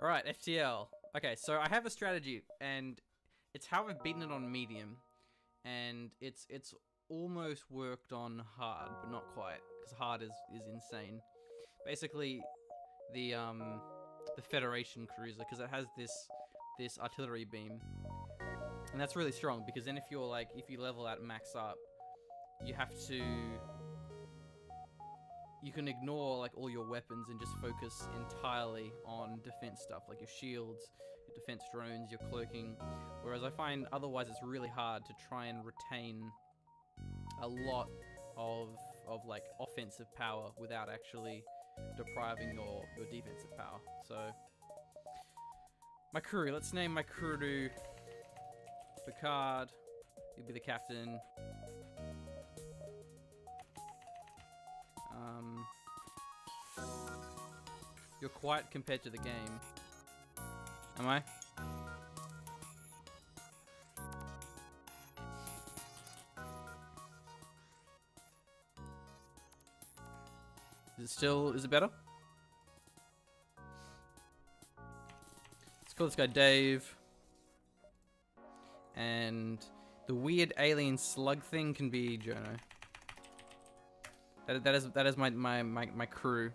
Alright, FTL. Okay, so I have a strategy, and it's how I've beaten it on medium, and it's almost worked on hard, but not quite, because hard is insane. Basically, the Federation cruiser, because it has this artillery beam, and that's really strong, because then if you level out max up, you have to... You can ignore like all your weapons and just focus entirely on defense stuff, like your shields, your defense drones, your cloaking. Whereas I find otherwise it's really hard to try and retain a lot of like offensive power without actually depriving your defensive power. So my crew, let's name my crew to Picard. You'll be the captain. You're quiet compared to the game. Am I? Is it better? Let's call this guy Dave. And the weird alien slug thing can be Jono. That is my crew.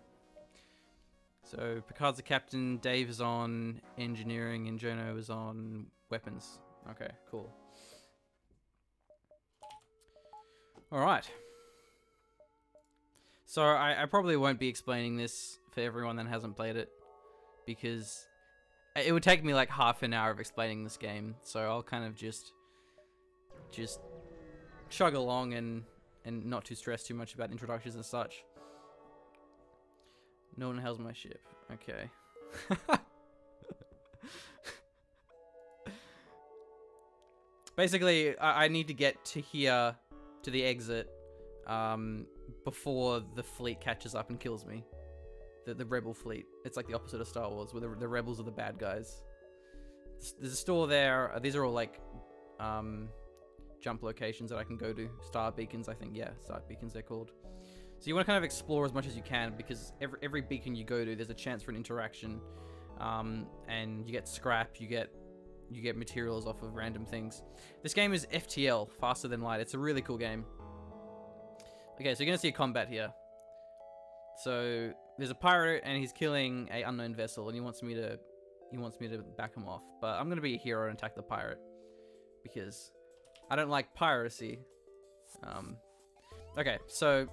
So Picard's the captain, Dave is on engineering, and Jono is on weapons. Okay, cool. Alright. So I probably won't be explaining this for everyone that hasn't played it, because it would take me like half an hour of explaining this game, so I'll kind of just chug along and not too stress too much about introductions and such. No one held my ship. Okay. Basically, I need to get to here, to the exit, before the fleet catches up and kills me. The rebel fleet. It's like the opposite of Star Wars, where the rebels are the bad guys. There's a store there. These are all like jump locations that I can go to. Star beacons, I think. Yeah, star beacons they're called. So you want to kind of explore as much as you can, because every beacon you go to, there's a chance for an interaction, and you get scrap, you get materials off of random things. This game is FTL, faster than light. It's a really cool game. Okay, so you're gonna see a combat here. So there's a pirate and he's killing an unknown vessel, and he wants me to back him off. But I'm gonna be a hero and attack the pirate, because I don't like piracy. Okay, so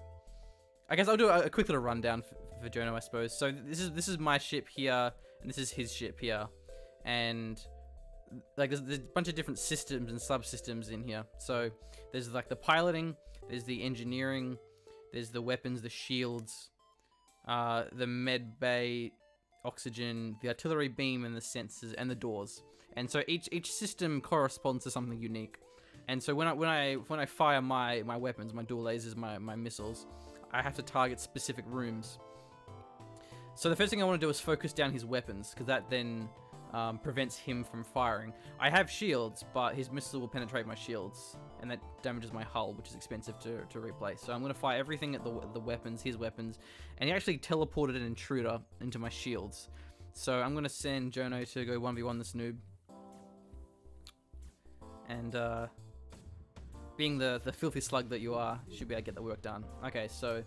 I guess I'll do a quick little rundown for Jono, I suppose. So this is my ship here, and this is his ship here, and like there's a bunch of different systems and subsystems in here. So there's like the piloting, there's the engineering, there's the weapons, the shields, the med bay, oxygen, the artillery beam, and the sensors and the doors. And so each system corresponds to something unique. And so when I fire my weapons, my dual lasers, my missiles, I have to target specific rooms. So the first thing I want to do is focus down his weapons, because that then prevents him from firing. I have shields, but his missile will penetrate my shields, and that damages my hull, which is expensive to replace. So I'm going to fire everything at the weapons, his weapons, and he actually teleported an intruder into my shields. So I'm going to send Jono to go 1v1 this noob. And being the filthy slug that you are, should be able to get the work done. Okay, so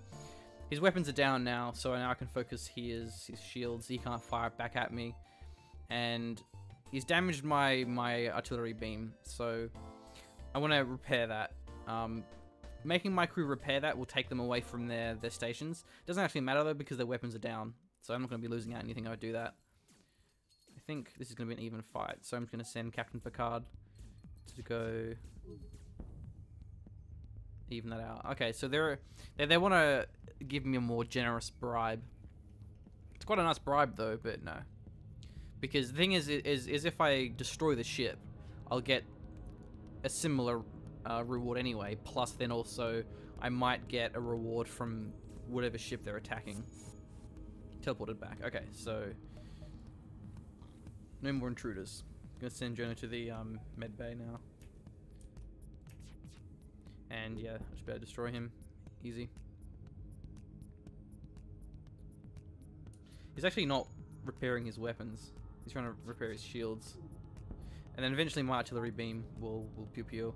his weapons are down now, so now I can focus his shields. He can't fire back at me, and he's damaged my artillery beam, so I want to repair that. Making my crew repair that will take them away from their stations. Doesn't actually matter though, because their weapons are down, so I'm not going to be losing out anything if I do that. I think this is going to be an even fight, so I'm just going to send Captain Picard to go even that out. Okay, so they want to give me a more generous bribe. It's quite a nice bribe though, but no. Because the thing is if I destroy the ship, I'll get a similar reward anyway, plus then also I might get a reward from whatever ship they're attacking. Teleported back. Okay, so no more intruders. I'm gonna send Jono to the med bay now. And yeah, I should be able to destroy him. Easy. He's actually not repairing his weapons. He's trying to repair his shields. And then eventually my artillery beam will pew pew.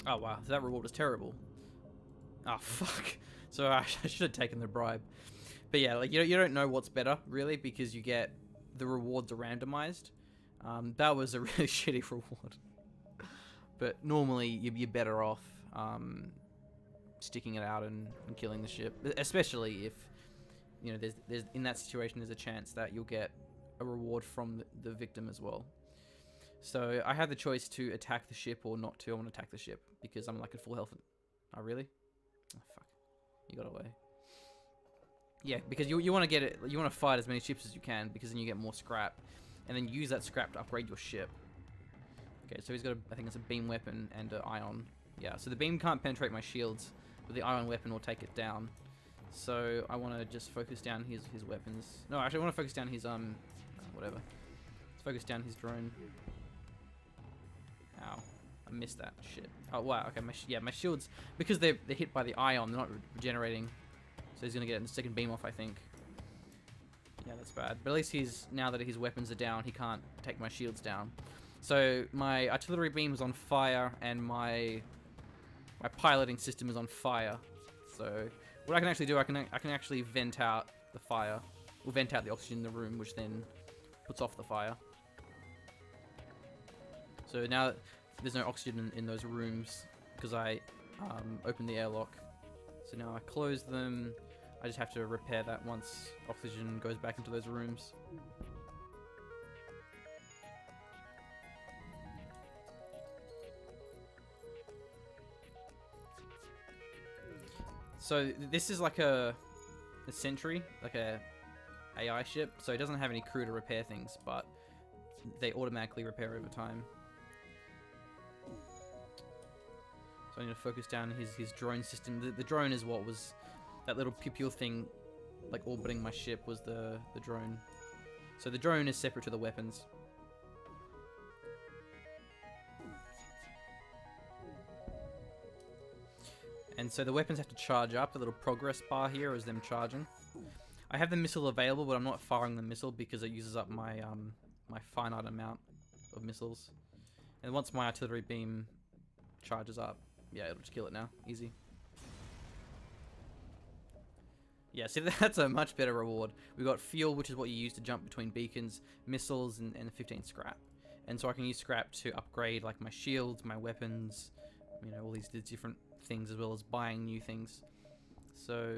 Oh wow, so that reward was terrible. Oh fuck. So I should have taken the bribe. But yeah, like you don't know what's better really because you get the rewards are randomized. That was a really shitty reward. But normally you're better off sticking it out and killing the ship, especially if you know there's in that situation there's a chance that you'll get a reward from the victim as well. So I had the choice to attack the ship or not to. I want to attack the ship because I'm like at full health. Oh really? Oh fuck! You got away. Yeah, because you want to get it. You want to fight as many ships as you can because then you get more scrap, and then use that scrap to upgrade your ship. Okay, so he's got I think it's a beam weapon and an ion. Yeah, so the beam can't penetrate my shields, but the ion weapon will take it down. So I want to just focus down his weapons. No, actually I want to focus down his whatever. Let's focus down his drone. Ow, I missed that shit. Oh wow, okay, my shields, because they're hit by the ion, they're not regenerating. So he's gonna get the second beam off, I think. Yeah, that's bad. But at least now that his weapons are down, he can't take my shields down. So my artillery beam is on fire, and my piloting system is on fire. So what I can actually do, I can actually vent out the fire, or vent out the oxygen in the room, which then puts off the fire. So now there's no oxygen in those rooms because I opened the airlock. So now I close them. I just have to repair that once oxygen goes back into those rooms. So this is like a sentry, like a AI ship. So it doesn't have any crew to repair things, but they automatically repair over time. So I need to focus down his drone system. The drone is what was that little pew-pew thing, like orbiting my ship was the drone. So the drone is separate to the weapons. And so the weapons have to charge up. The little progress bar here is them charging. I have the missile available, but I'm not firing the missile because it uses up my my finite amount of missiles. And once my artillery beam charges up, yeah, it'll just kill it now. Easy. Yeah, see, that's a much better reward. We've got fuel, which is what you use to jump between beacons, missiles, and 15 scrap. And so I can use scrap to upgrade like my shields, my weapons, you know, all these different things, as well as buying new things. So,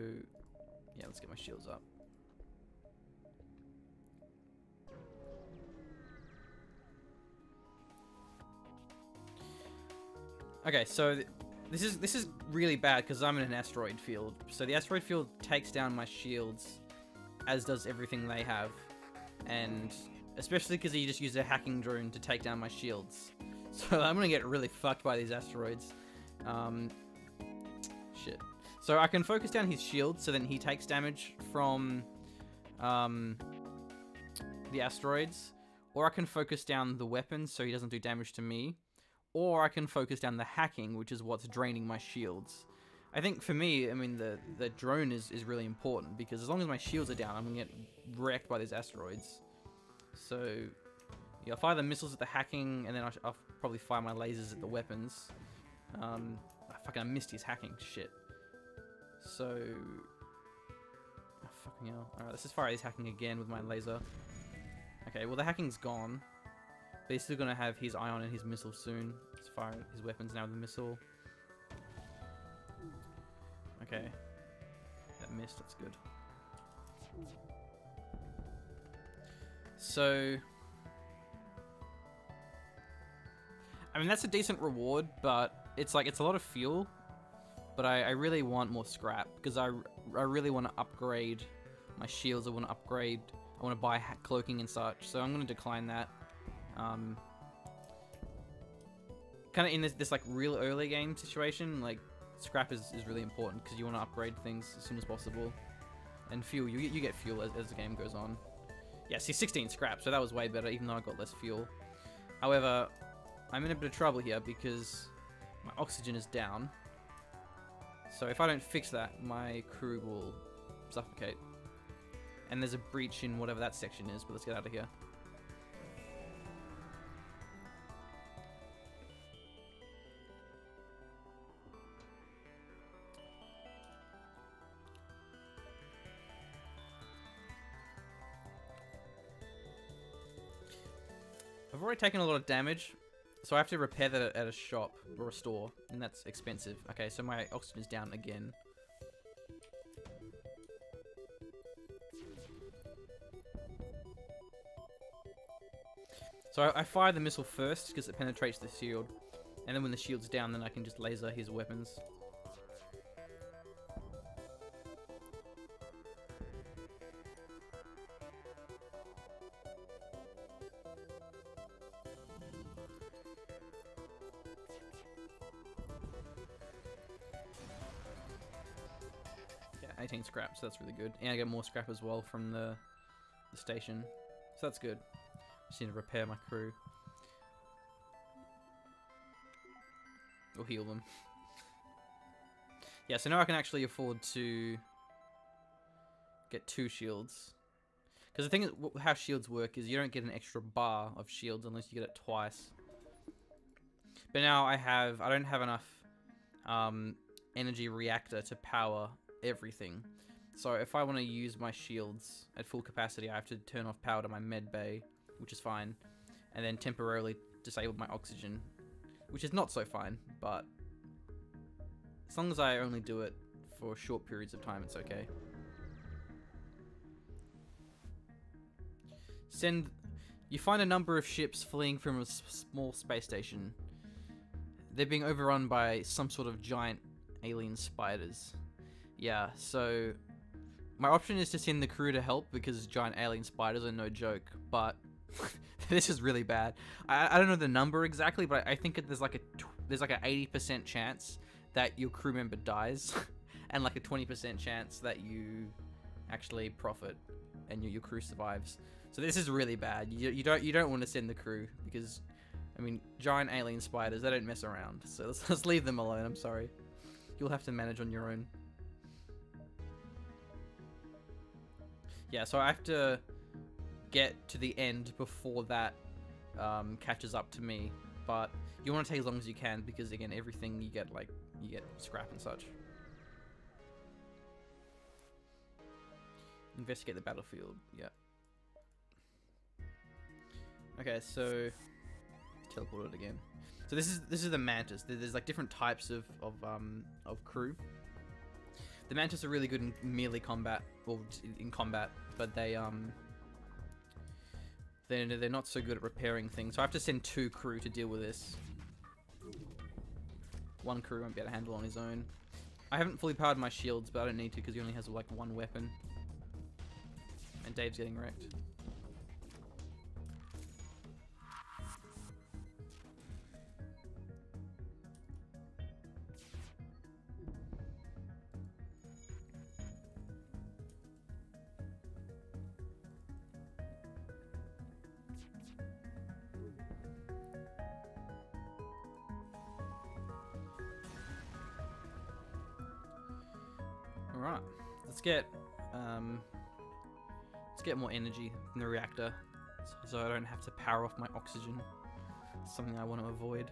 yeah, let's get my shields up. Okay, so this is really bad because I'm in an asteroid field. So the asteroid field takes down my shields, as does everything they have, and especially because he just used a hacking drone to take down my shields. So I'm gonna get really fucked by these asteroids. Shit. So I can focus down his shield, so then he takes damage from the asteroids, or I can focus down the weapons so he doesn't do damage to me. Or I can focus down the hacking, which is what's draining my shields. I think for me, I mean, the drone is really important, because as long as my shields are down, I'm going to get wrecked by these asteroids. So, yeah, I'll fire the missiles at the hacking, and then I'll probably fire my lasers at the weapons. I missed his hacking, shit. So, oh, fucking hell. Alright, let's just fire his hacking again with my laser. Okay, well the hacking's gone. But he's still going to have his ion and his missile soon. Let's fire his weapons now with the missile. Okay. That missed, that's good. So... I mean, that's a decent reward, but it's like, it's a lot of fuel. But I really want more scrap, because I really want to upgrade my shields. I want to upgrade... I want to buy cloaking and such, so I'm going to decline that. Kind of in this like real early game situation, like scrap is really important because you want to upgrade things as soon as possible. And fuel, you get fuel as the game goes on. Yeah, see, 16 scrap, so that was way better, even though I got less fuel. However, I'm in a bit of trouble here because my oxygen is down. So if I don't fix that, my crew will suffocate. And there's a breach in whatever that section is, but let's get out of here. I've already taken a lot of damage, so I have to repair that at a shop or a store, and that's expensive. Okay, so my oxygen is down again. So I fire the missile first because it penetrates the shield, and then when the shield's down, then I can just laser his weapons. Yeah, 18 scrap, so that's really good. And I get more scrap as well from the station, so that's good. Just need to repair my crew. Or heal them. Yeah, so now I can actually afford to get 2 shields. Because the thing is, how shields work is you don't get an extra bar of shields unless you get it twice. But now I don't have enough energy reactor to power everything. So if I want to use my shields at full capacity, I have to turn off power to my med bay, which is fine, and then temporarily disable my oxygen, which is not so fine, but as long as I only do it for short periods of time, it's okay. You find a number of ships fleeing from a small space station. They're being overrun by some sort of giant alien spiders. Yeah, so my option is to send the crew to help because giant alien spiders are no joke, but this is really bad. I don't know the number exactly, but I think there's like a 80% chance that your crew member dies, and like a 20% chance that you actually profit and your crew survives. So this is really bad. You don't want to send the crew because, I mean, giant alien spiders, they don't mess around. So let's leave them alone. I'm sorry. You'll have to manage on your own. Yeah, so I have to get to the end before that catches up to me, but you want to take as long as you can because, again, everything you get scrap and such. Investigate the battlefield. Yeah. Okay, so teleported again. So this is the mantis. There's like different types of crew. The mantis are really good in melee combat, or in combat, but they're not so good at repairing things. So I have to send 2 crew to deal with this. 1 crew won't be able to handle on his own. I haven't fully powered my shields, but I don't need to because he only has like 1 weapon. And Dave's getting wrecked. Alright, let's get more energy in the reactor so I don't have to power off my oxygen. It's something I want to avoid.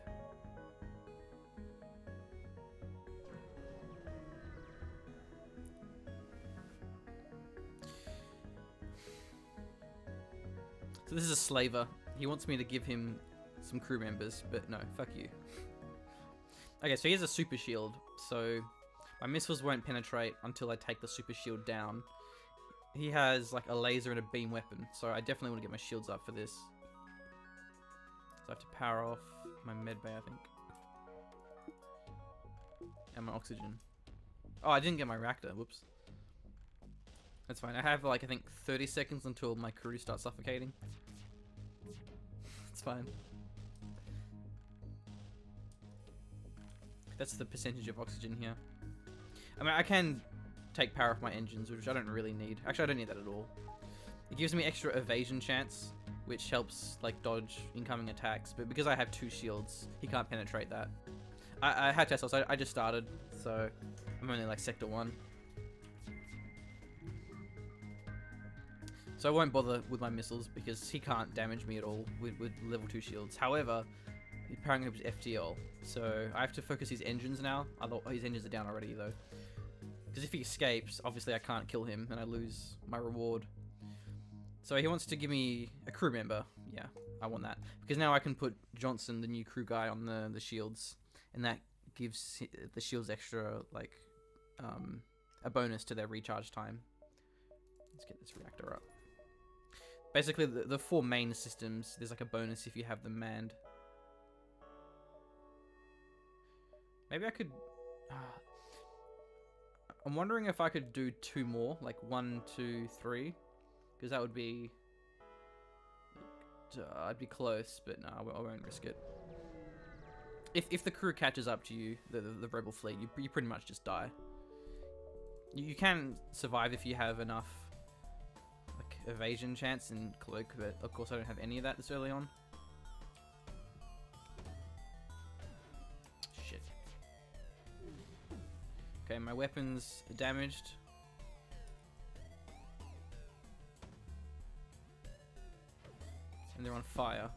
So this is a slaver. He wants me to give him some crew members, but no, fuck you. Okay, so he has a super shield, so my missiles won't penetrate until I take the super shield down. He has like a laser and a beam weapon, so I definitely want to get my shields up for this. So I have to power off my med bay, I think. And my oxygen. Oh, I didn't get my reactor, whoops. That's fine, I have like I think 30 seconds until my crew starts suffocating. It's fine. That's the percentage of oxygen here. I mean, I can take power off my engines, which I don't really need. Actually, I don't need that at all. It gives me extra evasion chance, which helps like dodge incoming attacks. But because I have 2 shields, he can't penetrate that. I had Tesla, so I just started, so I'm only like sector 1. So I won't bother with my missiles because he can't damage me at all with level 2 shields. However, he's powering up his FTL, so I have to focus his engines now. Although his engines are down already though. Because if he escapes, obviously I can't kill him and I lose my reward. So he wants to give me a crew member. Yeah, I want that. Because now I can put Johnson, the new crew guy, on the shields. And that gives the shields extra, like, a bonus to their recharge time. Let's get this reactor up. Basically, the 4 main systems, there's like a bonus if you have them manned. Maybe I could... I'm wondering if I could do 2 more, like 1, 2, 3. Because that would be... I'd be close, but no, I won't risk it. If the crew catches up to you, the rebel fleet, you pretty much just die. You can survive if you have enough like evasion chance and cloak, but of course I don't have any of that this early on. Shit. Okay, my weapons are damaged. And they're on fire.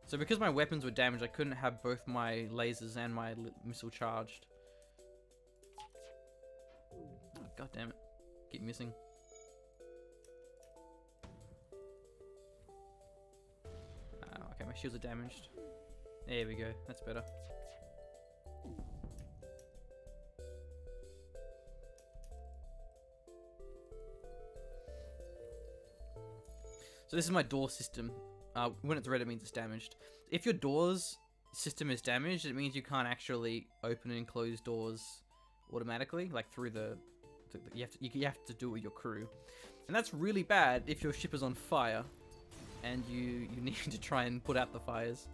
So because my weapons were damaged, I couldn't have both my lasers and my missile charged. Oh, God damn it. Keep missing. Okay, my shields are damaged. There we go. That's better. So this is my door system. When it's red, it means it's damaged. If your doors system is damaged, it means you can't actually open and close doors automatically, like through you have to do it with your crew, and that's really bad if your ship is on fire, and you need to try and put out the fires.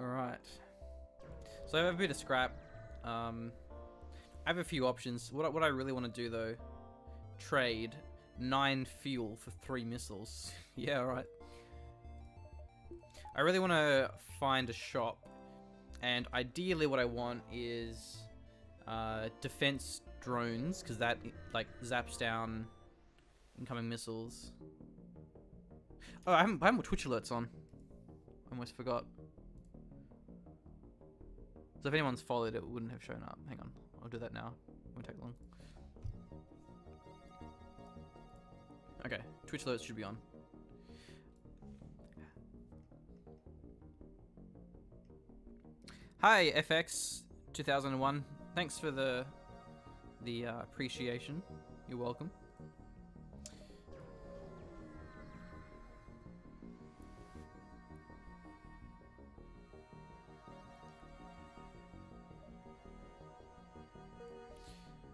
Alright, so I have a bit of scrap. I have a few options. What I really want to do though, trade 9 fuel for 3 missiles. Yeah, alright. I really want to find a shop, and ideally what I want is defense drones, because that like zaps down incoming missiles. Oh, I haven't put Twitch alerts on. I almost forgot. So if anyone's followed, it wouldn't have shown up. Hang on, I'll do that now. It won't take long. Okay, Twitch alerts should be on. Hi, FX 2001. Thanks for the appreciation. You're welcome.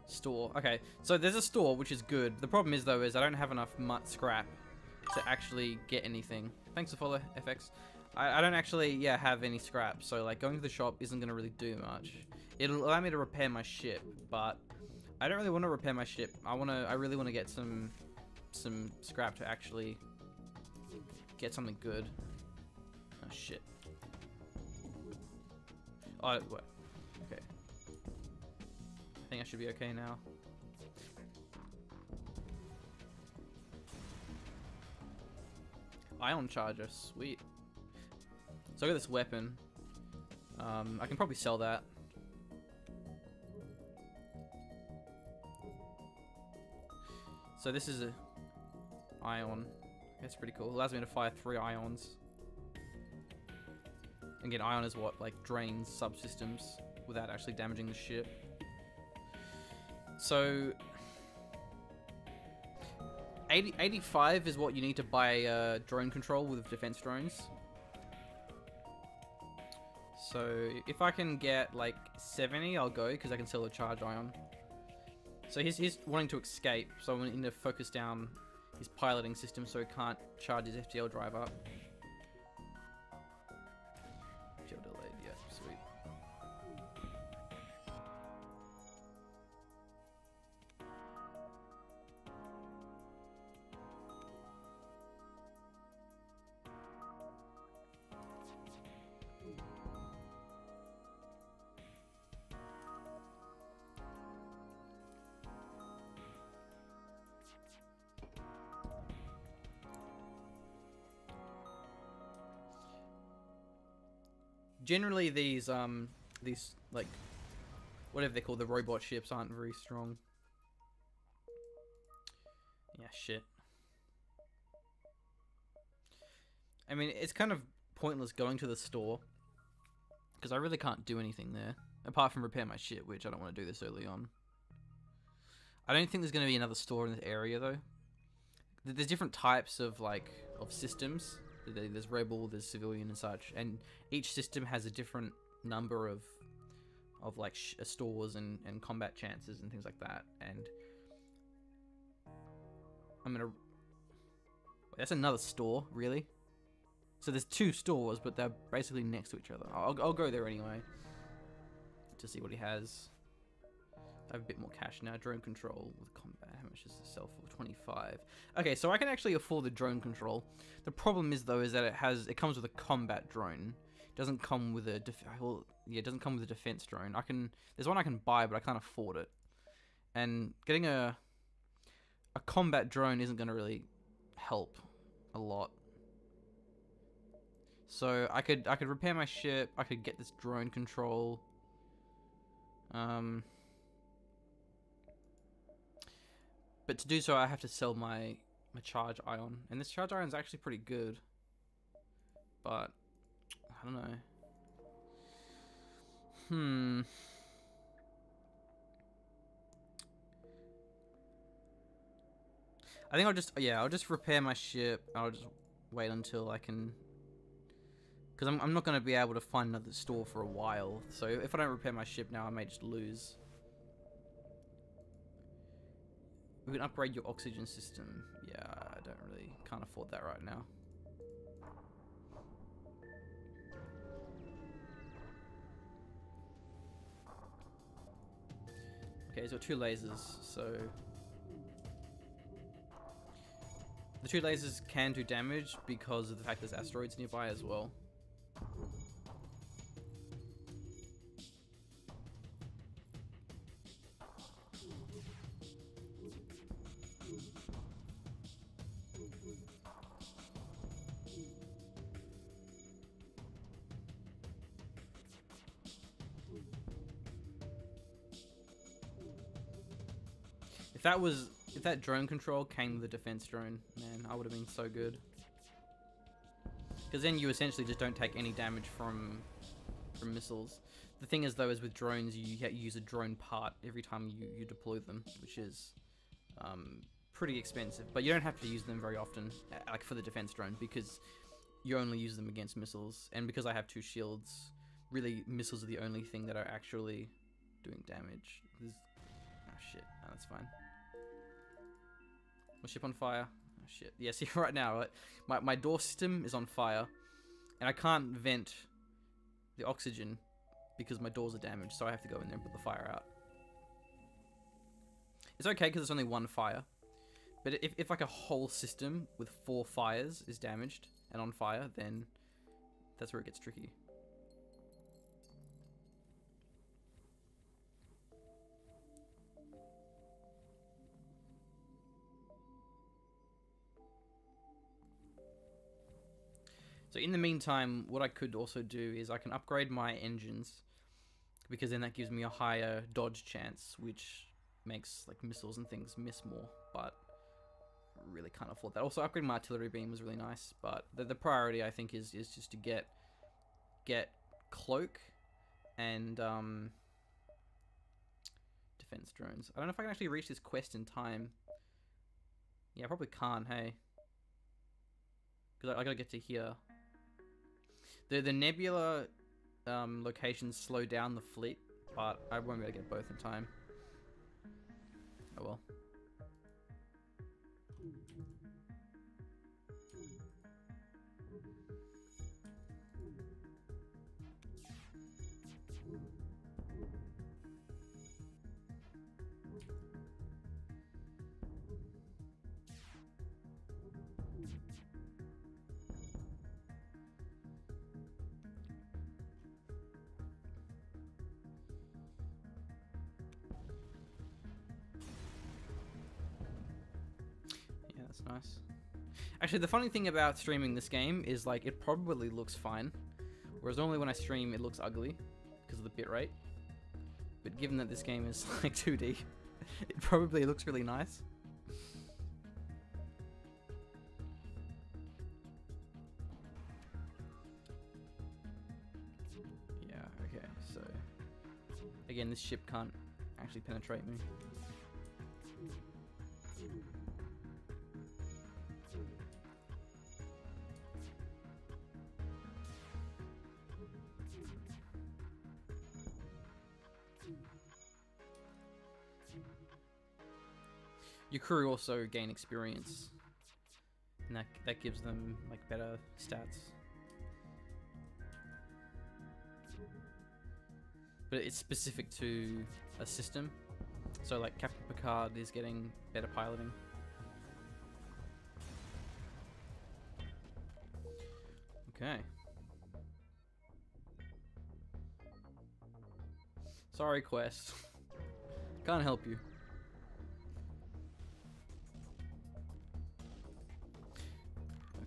Store. Okay, so there's a store, which is good. The problem is, though, is I don't have enough scrap to actually get anything. Thanks for follow, FX. I don't actually, yeah, have any scrap, so, like, going to the shop isn't going to really do much. It'll allow me to repair my ship, but I don't really want to repair my ship. I really want to get some scrap to actually get something good. Oh, shit. Oh, what? Okay. I think I should be okay now. Ion charger, sweet. So I got this weapon. I can probably sell that. So this is a ion. That's pretty cool. It allows me to fire 3 ions. Again, ion is what, like, drains subsystems without actually damaging the ship. So 85 is what you need to buy drone control with defense drones. So if I can get like 70, I'll go, because I can sell a charge ion. So he's wanting to escape, so I'm going to focus down his piloting system, so he can't charge his FTL drive up. FTL delayed, yeah, sweet. Generally, these like whatever they're called, the robot ships aren't very strong. Yeah, shit. I mean, it's kind of pointless going to the store because I really can't do anything there apart from repair my shit, which I don't want to do this early on. I don't think there's going to be another store in this area though. There's different types of systems. There's rebel, there's civilian and such, and each system has a different number of like stores and combat chances and things like that. And I'm gonna. That's another store, really. So there's two stores, but they're basically next to each other. I'll go there anyway to see what he has. I have a bit more cash now. Drone control with combat. How much does it sell for? 25. Okay, so I can actually afford the drone control. The problem is though, is that it comes with a combat drone. It doesn't come with a it doesn't come with a defense drone. There's one I can buy, but I can't afford it. And getting a combat drone isn't going to really help a lot. So I could repair my ship. I could get this drone control. But to do so, I have to sell my charge ion, and this charge ion is actually pretty good. But I don't know. I think I'll just repair my ship. I'll just wait until I can, because I'm not going to be able to find another store for a while. So if I don't repair my ship now, I may just lose. We can upgrade your oxygen system. Yeah, I can't afford that right now. Okay, he's got 2 lasers, so the 2 lasers can do damage because of the fact there's asteroids nearby as well. If that drone control came with a defense drone, man, I would have been so good. Because then you essentially just don't take any damage from missiles. The thing is though, is with drones, you use a drone part every time you deploy them, which is pretty expensive. But you don't have to use them very often, like for the defense drone, because you only use them against missiles. And because I have 2 shields, really missiles are the only thing that are actually doing damage. Oh shit, no, that's fine. My ship on fire. Oh shit. Yeah, see right now, my door system is on fire, and I can't vent the oxygen because my doors are damaged, so I have to go in there and put the fire out. It's okay because it's only 1 fire, but if like a whole system with 4 fires is damaged and on fire, then that's where it gets tricky. So in the meantime, what I could also do is I can upgrade my engines, because then that gives me a higher dodge chance, which makes like missiles and things miss more, but I really can't afford that. Also, upgrading my artillery beam was really nice, but the priority I think is just to get cloak and defense drones. I don't know if I can actually reach this quest in time. Yeah, I probably can't, hey, because I gotta get to here. The nebula locations slow down the fleet, but I won't be able to get both in time. Oh well. That's nice. Actually, the funny thing about streaming this game is, like, it probably looks fine. Whereas normally when I stream, it looks ugly because of the bitrate. But given that this game is, like, 2D, it probably looks really nice. Yeah, okay, so... Again, this ship can't actually penetrate me. Your crew also gain experience, and that gives them like better stats. But it's specific to a system, so like Captain Picard is getting better piloting. Okay. Sorry, Quest. Can't help you.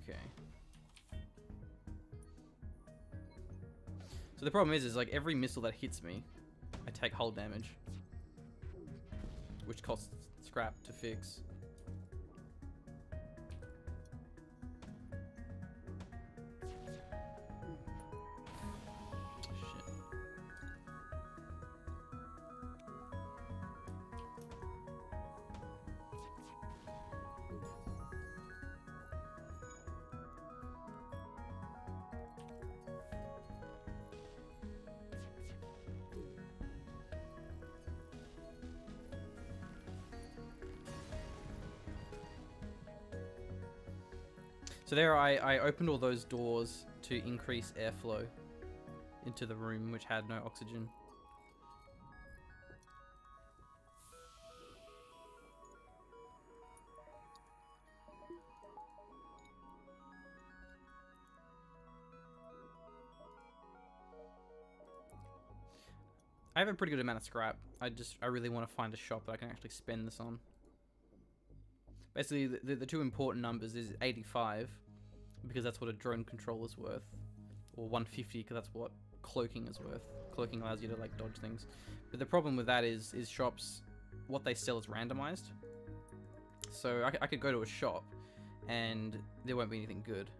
Okay. So the problem is like every missile that hits me, I take hull damage, which costs scrap to fix. So there I opened all those doors to increase airflow into the room, which had no oxygen. I have a pretty good amount of scrap. I really want to find a shop that I can actually spend this on. Basically, the two important numbers is 85, because that's what a drone controller's worth, or 150, because that's what cloaking is worth. Cloaking allows you to like dodge things. But the problem with that is shops, what they sell is randomized. So I could go to a shop, and there won't be anything good.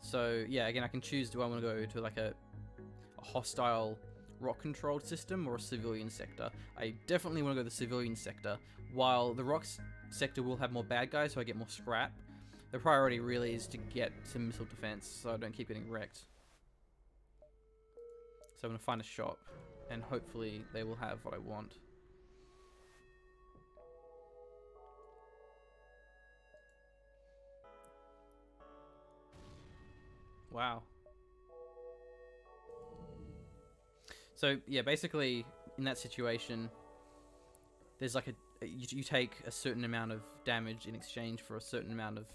So yeah, again, I can choose, do I want to go to like a hostile rock-controlled system or a civilian sector? I definitely want to go to the civilian sector. While the rock sector will have more bad guys, so I get more scrap, the priority really is to get some missile defense, so I don't keep getting wrecked. So I'm going to find a shop, and hopefully they will have what I want. Wow. So yeah, basically in that situation, there's like you take a certain amount of damage in exchange for a certain amount of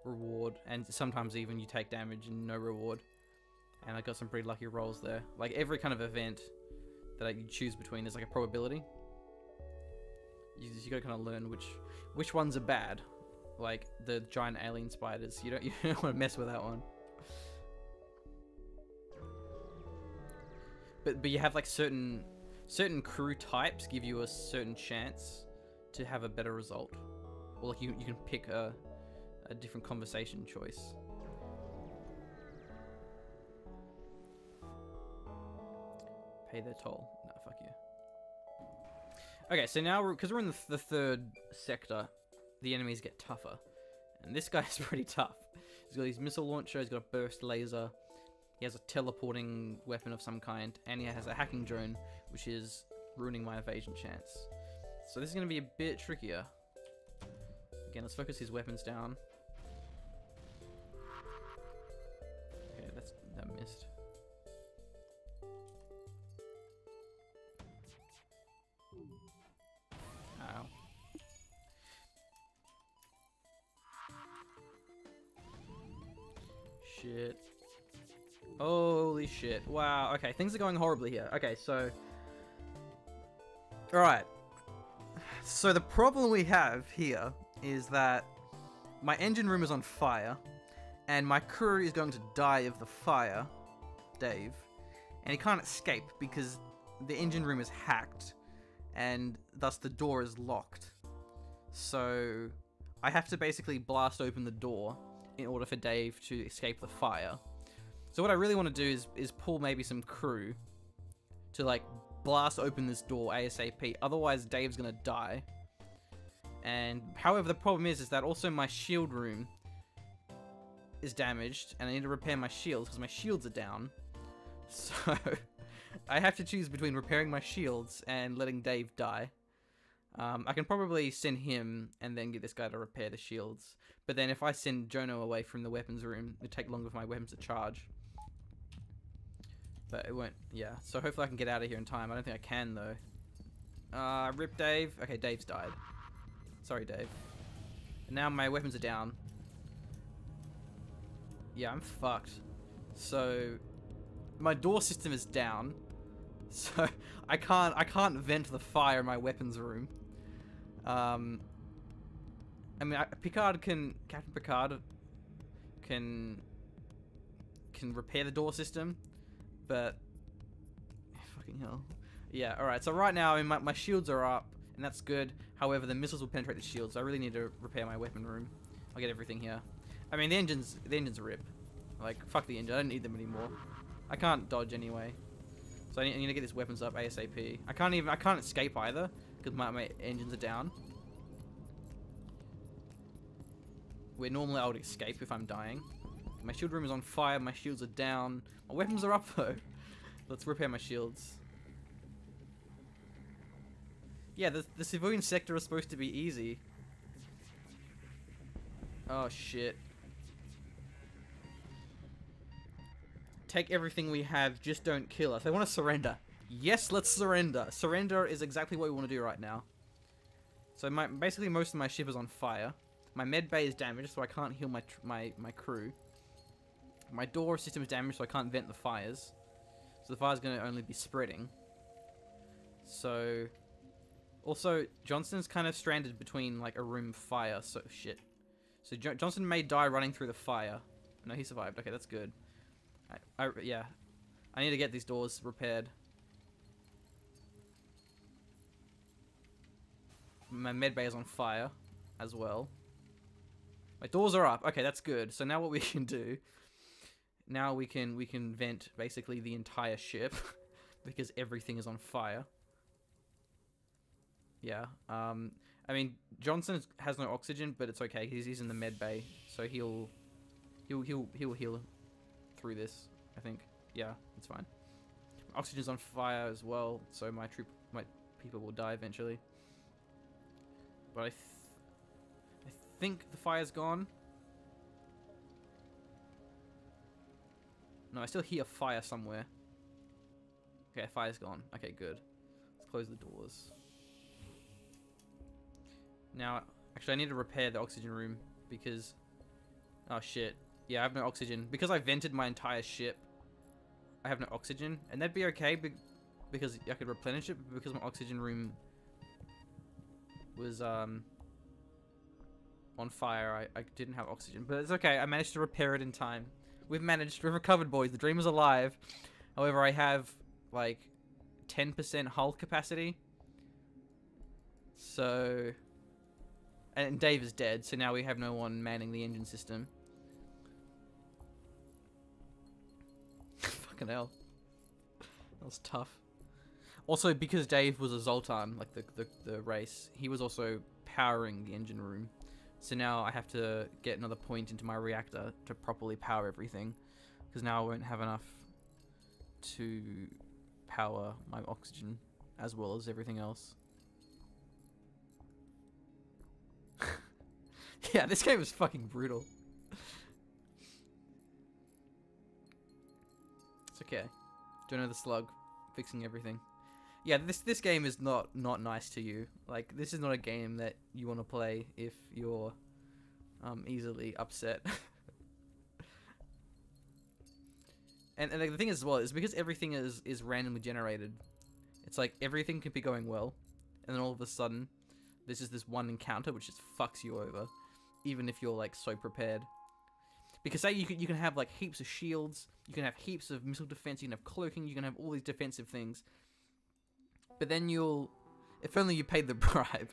reward, and sometimes even you take damage and no reward. And I got some pretty lucky rolls there. Like every kind of event that you choose between, there's like a probability. You gotta kind of learn which ones are bad. Like the giant alien spiders, you don't want to mess with that one. But you have like certain crew types give you a certain chance to have a better result, or like you can pick a different conversation choice. Pay their toll. No, fuck you. Okay, so now because we're in the third sector, the enemies get tougher, and this guy's pretty tough. He's got his missile launcher. He's got a burst laser. He has a teleporting weapon of some kind, and he has a hacking drone, which is ruining my evasion chance. So this is going to be a bit trickier. Again, let's focus his weapons down. Okay, that missed. Ow. Shit. Holy shit. Wow. Okay, things are going horribly here. Okay, so... Alright. So the problem we have here is that my engine room is on fire, and my crew is going to die of the fire, Dave, and he can't escape because the engine room is hacked, and thus the door is locked. So I have to basically blast open the door in order for Dave to escape the fire. So what I really want to do is pull maybe some crew to like blast open this door ASAP. Otherwise, Dave's gonna die. And however, the problem is that also my shield room is damaged, and I need to repair my shields because my shields are down. So I have to choose between repairing my shields and letting Dave die. I can probably send him and then get this guy to repair the shields. But then if I send Jono away from the weapons room, it'll take longer for my weapons to charge. But it won't, yeah. So hopefully I can get out of here in time. I don't think I can, though. Rip Dave. Okay, Dave's died. Sorry, Dave. And now my weapons are down. Yeah, I'm fucked. So my door system is down. So I can't vent the fire in my weapons room. I mean, Captain Picard can repair the door system, but fucking hell. Yeah, alright, so right now, I mean, my shields are up, and that's good. However, the missiles will penetrate the shields, so I really need to repair my weapon room. I'll get everything here. I mean, the engines rip. Like, fuck the engine, I don't need them anymore. I can't dodge anyway. So I need to get these weapons up ASAP. I can't escape either, because my engines are down. Where normally I would escape if I'm dying. My shield room is on fire, my shields are down. My weapons are up though. Let's repair my shields. Yeah, the civilian sector is supposed to be easy. Oh shit. Take everything we have, just don't kill us. They want to surrender. Yes, let's surrender. Surrender is exactly what we want to do right now. So basically most of my ship is on fire. My med bay is damaged, so I can't heal my crew. My door system is damaged, so I can't vent the fires. So the fire's going to only be spreading. So also Johnson's kind of stranded between like a room fire. So shit. So Johnson may die running through the fire. No, he survived. Okay, that's good. Yeah, I need to get these doors repaired. My medbay is on fire as well. My doors are up. Okay, that's good. So now what we can do? Now we can vent basically the entire ship because everything is on fire. Yeah. I mean Johnson has no oxygen, but it's okay. He's in the med bay, so he'll heal through this. I think. Yeah, it's fine. Oxygen's on fire as well, so my people will die eventually. But I think the fire's gone. No, I still hear fire somewhere. Okay, fire's gone. Okay, good. Let's close the doors. Now, actually, I need to repair the oxygen room because... Oh, shit. Yeah, I have no oxygen. Because I vented my entire ship, I have no oxygen. And that'd be okay because I could replenish it, but because my oxygen room was on fire, I didn't have oxygen. But it's okay, I managed to repair it in time. We've recovered, boys. The dream is alive. However, I have, like, 10% hull capacity. So... And Dave is dead, so now we have no one manning the engine system. Fucking hell. That was tough. Also, because Dave was a Zoltan, like the race, he was also powering the engine room. So now I have to get another point into my reactor to properly power everything. Because now I won't have enough to power my oxygen as well as everything else. Yeah, this game is fucking brutal. It's okay. Don't know the slug. Fixing everything. Yeah, this game is not nice to you. Like, this is not a game that you want to play if you're easily upset. and the thing is, as well, is because everything is randomly generated. It's like everything could be going well, and then all of a sudden, there's just this one encounter which just fucks you over. even if you're like so prepared. Because say you can have like heaps of shields, you can have heaps of missile defense, you can have cloaking, you can have all these defensive things. But then if only you paid the bribe.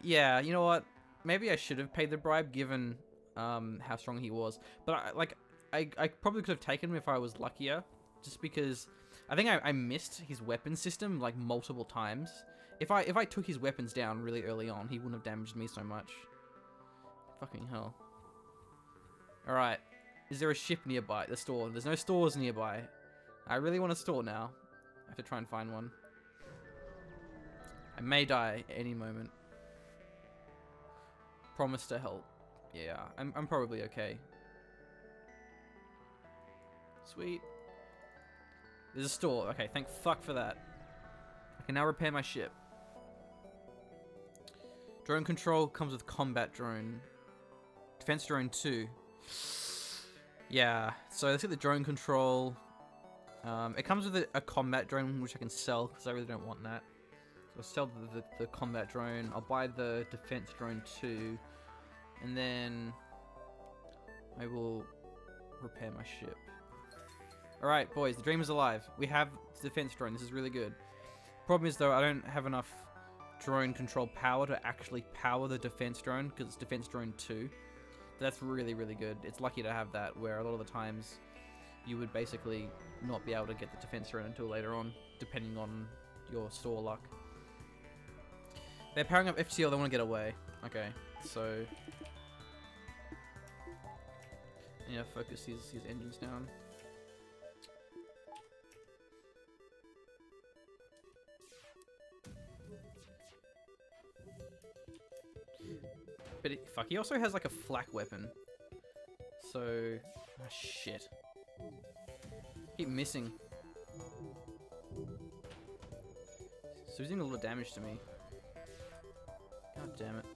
Yeah, you know what? Maybe I should have paid the bribe given how strong he was. But I probably could have taken him if I was luckier, just because I think I missed his weapon system like multiple times. If I took his weapons down really early on, he wouldn't have damaged me so much. Fucking hell. Alright. Is there a ship nearby? The store. There's no stores nearby. I really want a store now. I have to try and find one. I may die any moment. Promise to help. Yeah, I'm probably okay. Sweet. There's a store. Okay, thank fuck for that. I can now repair my ship. Drone control comes with combat drone. Defense drone 2. Yeah, so let's get the drone control. It comes with a combat drone, which I can sell, because I really don't want that. So I'll sell the combat drone. I'll buy the defense drone 2. And then I will repair my ship. Alright, boys, the dream is alive. We have the defense drone. This is really good. Problem is, though, I don't have enough drone control power to actually power the defense drone, because it's defense drone 2. That's really, really good. It's lucky to have that, where a lot of the times you would basically not be able to get the defense drone until later on, depending on your store luck. They're powering up FTL, they want to get away. Okay, so I need to focus his engines down. But fuck, he also has like a flak weapon. So, oh shit. Keep missing. So he's doing a lot of damage to me. God damn it.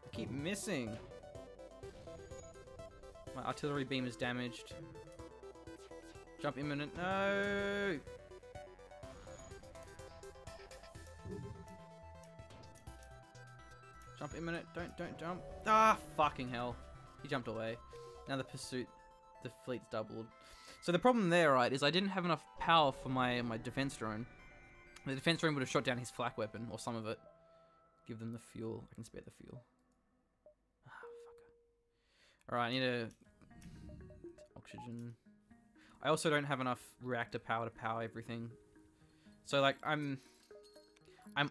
I keep missing. My artillery beam is damaged. Jump imminent. No! Jump imminent. Don't jump. Ah, fucking hell. He jumped away. Now the pursuit, the fleet's doubled. So the problem there, right, is I didn't have enough power for my defense drone. The defense drone would have shot down his flak weapon, or some of it. Give them the fuel. I can spare the fuel. Ah, fucker. Alright, I need a oxygen. I also don't have enough reactor power to power everything. So like I'm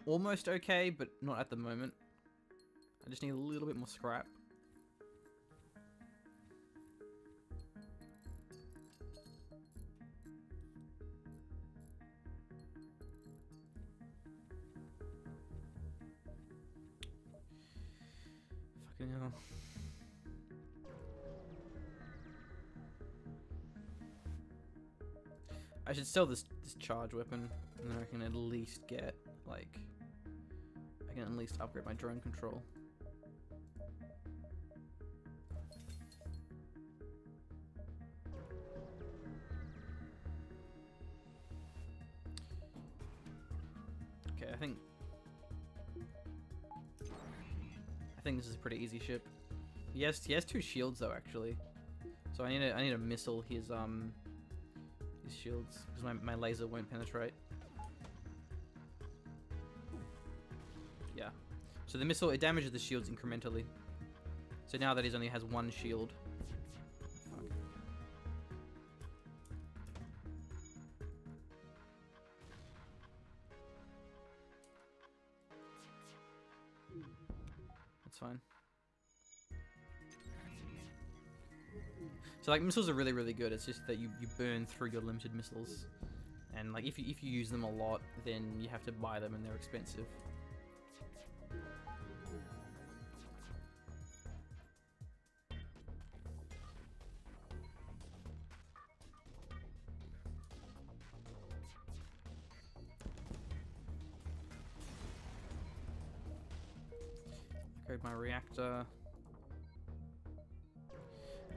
almost okay, but not at the moment. I just need a little bit more scrap. Fucking hell. I should sell this charge weapon, and then I can at least get, like, I can at least upgrade my drone control. Okay, I think this is a pretty easy ship. He has 2 shields though, actually. So I need to missile his shields, because my laser won't penetrate. Yeah. So the missile, it damages the shields incrementally. So now that he only has 1 shield. Fuck. That's fine. So like missiles are really, really good. It's just that you burn through your limited missiles, and like if you use them a lot, then you have to buy them and they're expensive. Upgrade my reactor.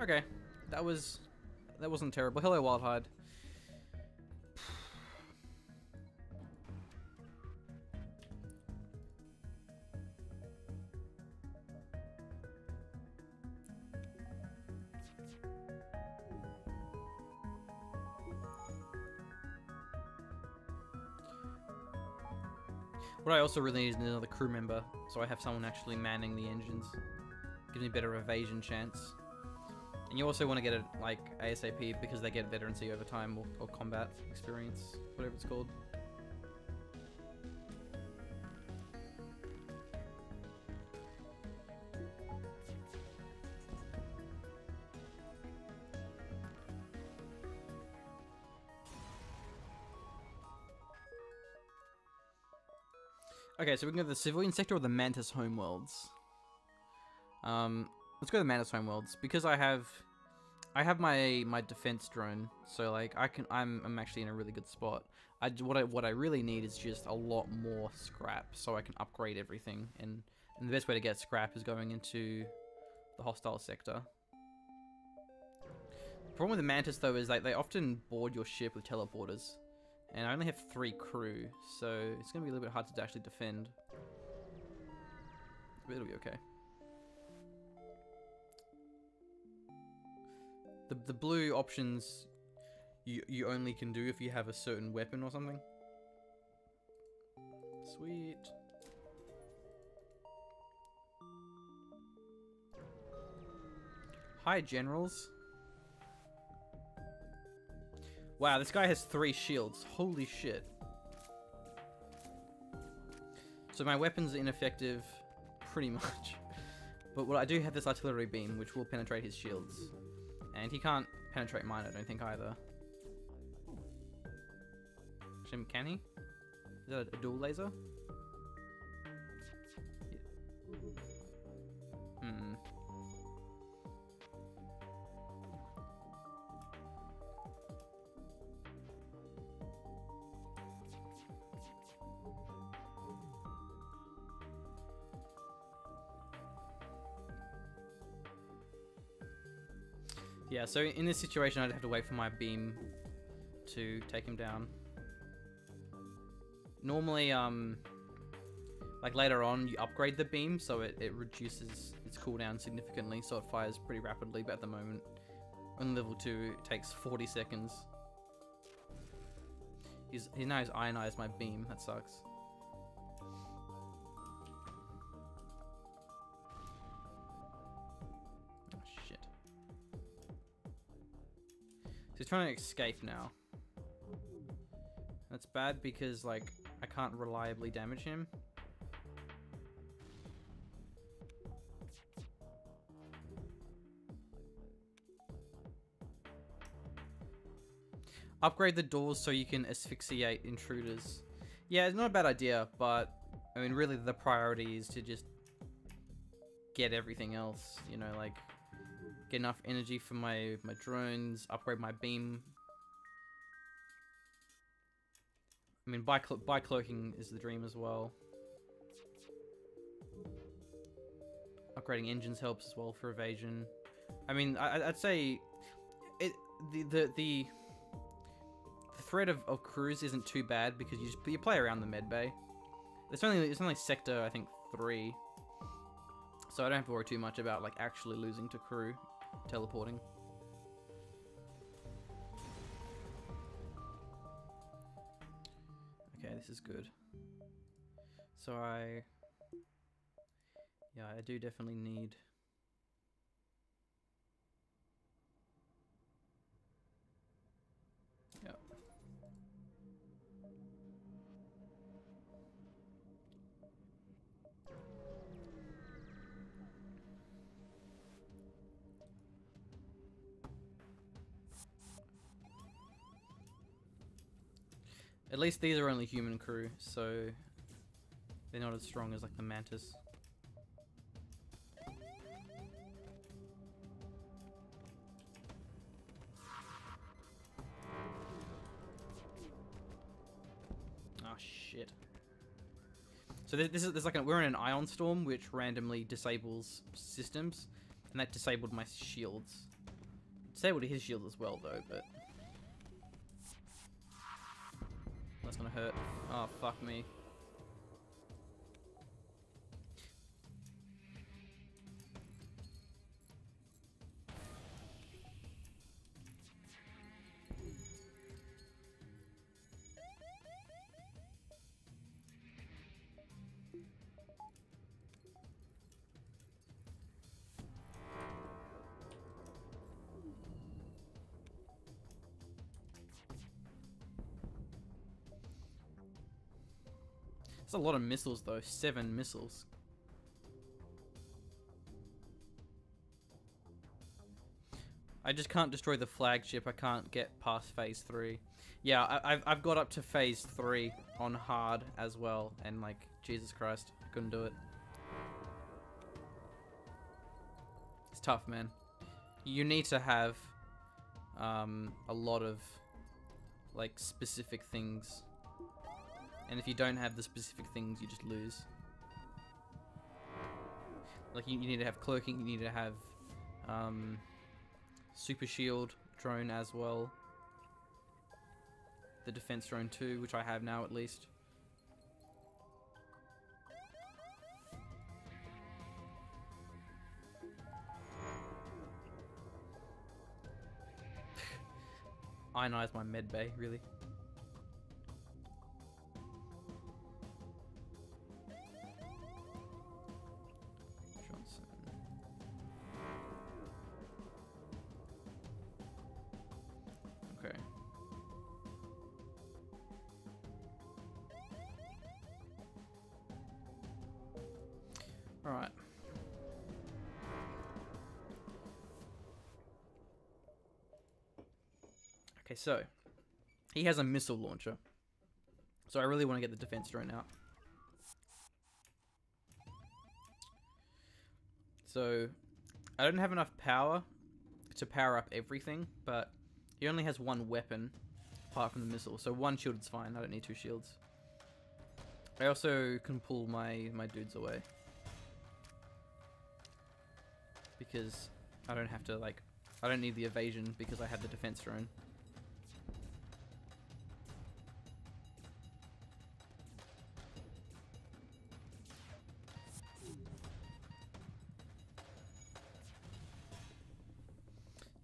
Okay. That wasn't terrible. Hello, Wildhide. What I also really need is another crew member, so I have someone actually manning the engines. Gives me better evasion chance. And you also want to get it like ASAP because they get veterancy over time or combat experience, whatever it's called. Okay, so we can go to the civilian sector or the Mantis homeworlds. Let's go to the Mantis homeworlds because I have my defense drone, so like I'm actually in a really good spot. What I really need is just a lot more scrap so I can upgrade everything, and the best way to get scrap is going into the hostile sector. The problem with the Mantis though is like they often board your ship with teleporters. And I only have 3 crew, so it's going to be a little bit hard to actually defend. But it'll be okay. The blue options you only can do if you have a certain weapon or something. Sweet. Hi, generals. Wow, this guy has 3 shields. Holy shit. So my weapon's ineffective, pretty much. But what I do have this artillery beam, which will penetrate his shields. And he can't penetrate mine, I don't think, either. Actually, can he? Is that a dual laser? Yeah. Hmm. Yeah, so in this situation, I'd have to wait for my beam to take him down. Normally, like later on, you upgrade the beam, so it reduces its cooldown significantly, so it fires pretty rapidly, but at the moment, on level 2, it takes 40 seconds. He now has ionized my beam, that sucks. He's trying to escape now. That's bad because, like, I can't reliably damage him. Upgrade the doors so you can asphyxiate intruders. Yeah, it's not a bad idea, but, I mean, really the priority is to just get everything else, you know, like, get enough energy for my drones, upgrade my beam. I mean, by cloaking is the dream as well. Upgrading engines helps as well for evasion. I mean, I'd say the threat of crews isn't too bad because you play around the med bay. It's only sector, I think, 3, so I don't have to worry too much about like actually losing to crew teleporting. Okay, this is good. So I do definitely need. Yep. At least these are only human crew, so they're not as strong as like the Mantis. Oh shit. So there's like we're in an ion storm which randomly disables systems, and that disabled my shields. Disabled his shield as well though, but that's gonna hurt. Oh fuck me. It's a lot of missiles though. 7 missiles. I just can't destroy the flagship. I can't get past phase 3. Yeah, I've got up to phase 3 on hard as well, and like, Jesus Christ, I couldn't do it. It's tough, man. You need to have a lot of like specific things, and if you don't have the specific things, you just lose. Like you need to have cloaking, you need to have super shield drone as well. The defense drone too, which I have now at least. Ionize my med bay, really. Johnson. Okay. All right. Okay, so he has a missile launcher, so I really want to get the defense drone out. So I don't have enough power to power up everything, but he only has 1 weapon apart from the missile, so 1 shield is fine. I don't need 2 shields. I also can pull my dudes away because I don't have to, like, I don't need the evasion because I have the defense drone.